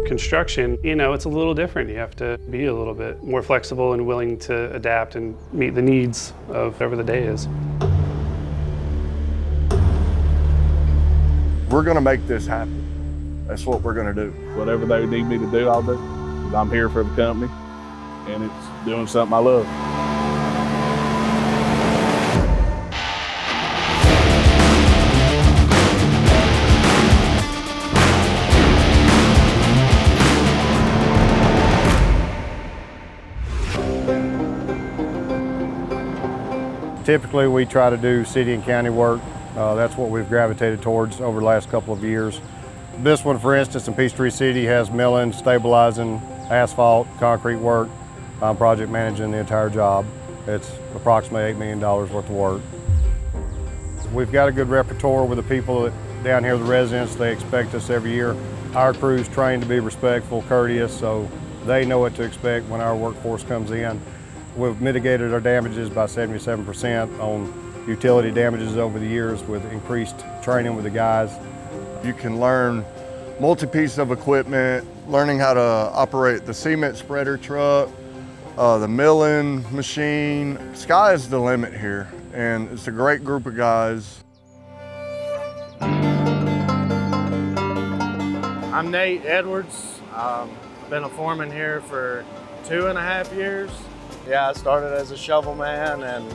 construction, it's a little different. You have to be a little bit more flexible and willing to adapt and meet the needs of whatever the day is. We're gonna make this happen. That's what we're gonna do. Whatever they need me to do, I'll do. 'Cause I'm here for the company, and it's doing something I love. Typically, we try to do city and county work. That's what we've gravitated towards over the last couple of years. This one, for instance, in Peachtree City has milling, stabilizing, asphalt, concrete work. I'm project managing the entire job. It's approximately $8 million worth of work. We've got a good repertoire with the people down here, the residents. They expect us every year. Our crew's trained to be respectful, courteous, so they know what to expect when our workforce comes in. We've mitigated our damages by 77% on utility damages over the years with increased training with the guys. You can learn multi-pieces of equipment, learning how to operate the cement spreader truck, the milling machine. Sky is the limit here, and it's a great group of guys. I'm Nate Edwards. I've been a foreman here for 2.5 years. Yeah, I started as a shovel man and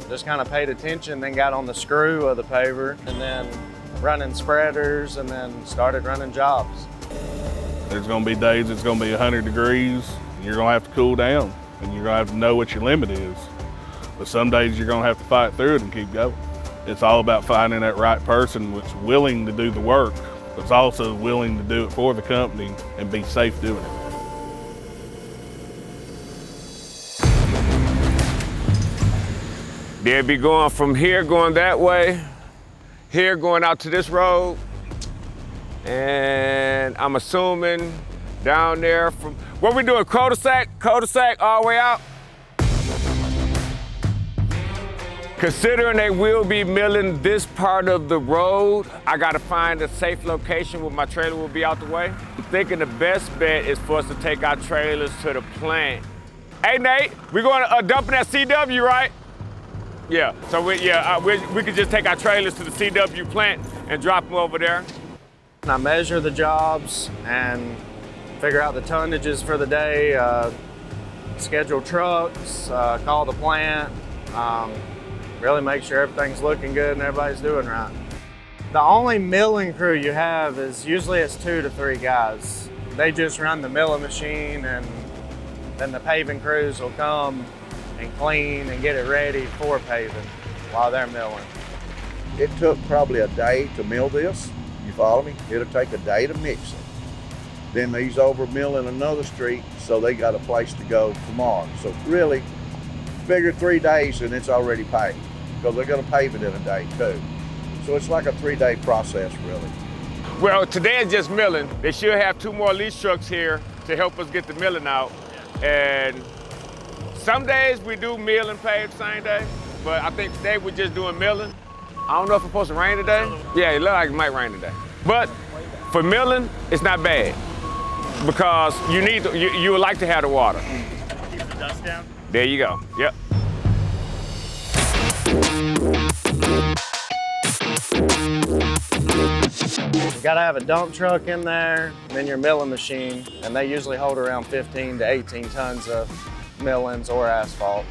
just kind of paid attention, then got on the screw of the paver, and then running spreaders, and then started running jobs. There's gonna be days it's gonna be 100 degrees, and you're gonna have to cool down, and you're gonna have to know what your limit is. But some days you're gonna have to fight through it and keep going. It's all about finding that right person that's willing to do the work, but's also willing to do it for the company and be safe doing it. They'll be going from here, going that way, here going out to this road, and I'm assuming down there from, what we doing, cul-de-sac all the way out? Considering they will be milling this part of the road, I gotta find a safe location where my trailer will be out the way. I'm thinking the best bet is for us to take our trailers to the plant. Hey Nate, we're going to dump in that CW, right? Yeah, so we could just take our trailers to the CW plant and drop them over there. I measure the jobs and figure out the tonnages for the day, schedule trucks, call the plant, really make sure everything's looking good and everybody's doing right. The only milling crew you have is usually it's 2 to 3 guys. They just run the milling machine, and then the paving crews will come and clean and get it ready for paving while they're milling. It took probably a day to mill this, you follow me? It'll take a day to mix it. Then these over milling another street, so they got a place to go tomorrow. So really, figure 3 days and it's already paved, because they're gonna pave it in a day too. So it's like a 3-day process, really. Well, today is just milling. They should have 2 more lease trucks here to help us get the milling out. And some days we do mill and pave same day, but I think today we're just doing milling. I don't know if it's supposed to rain today. Yeah, it looks like it might rain today. But for milling, it's not bad, because you would like to have the water. Keep the dust down? There you go, yep. You gotta have a dump truck in there, and then your milling machine, and they usually hold around 15 to 18 tons of millings or asphalt.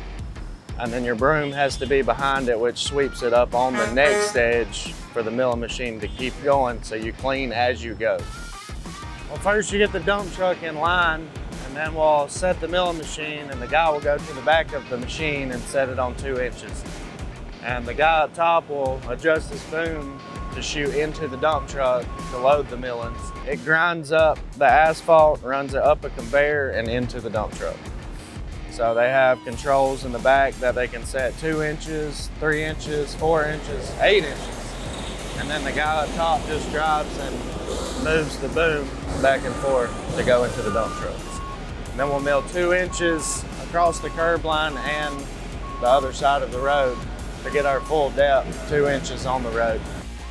And then your broom has to be behind it, which sweeps it up on the next edge for the milling machine to keep going, so you clean as you go. Well, first you get the dump truck in line, and then we'll set the milling machine, and the guy will go to the back of the machine and set it on 2 inches. And the guy up top will adjust his boom to shoot into the dump truck to load the millings. It grinds up the asphalt, runs it up a conveyor and into the dump truck. So they have controls in the back that they can set 2 inches, 3 inches, 4 inches, 8 inches. And then the guy up top just drives and moves the boom back and forth to go into the dump trucks. And then we'll mill 2 inches across the curb line and the other side of the road to get our full depth, 2 inches on the road.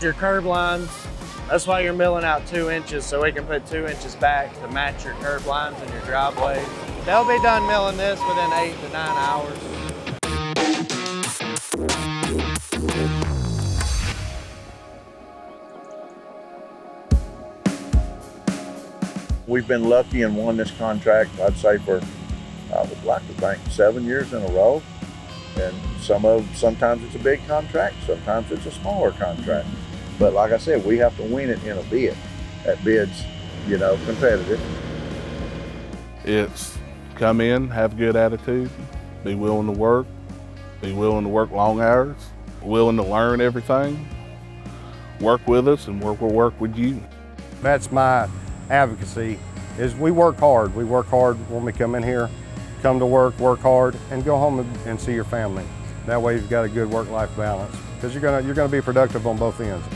Your curb lines That's why you're milling out 2 inches, so we can put 2 inches back to match your curb lines in your driveway. They'll be done milling this within 8 to 9 hours. We've been lucky and won this contract, I'd say for, I would like to think, 7 years in a row. And sometimes it's a big contract, sometimes it's a smaller contract. But like I said, we have to win it in a bid. That bid's, you know, competitive. It's come in, have a good attitude, be willing to work long hours, willing to learn everything, work with us and we'll work with you. That's my advocacy, is we work hard. We work hard when we come in here, come to work hard, and go home and see your family. That way you've got a good work-life balance, because you're gonna be productive on both ends.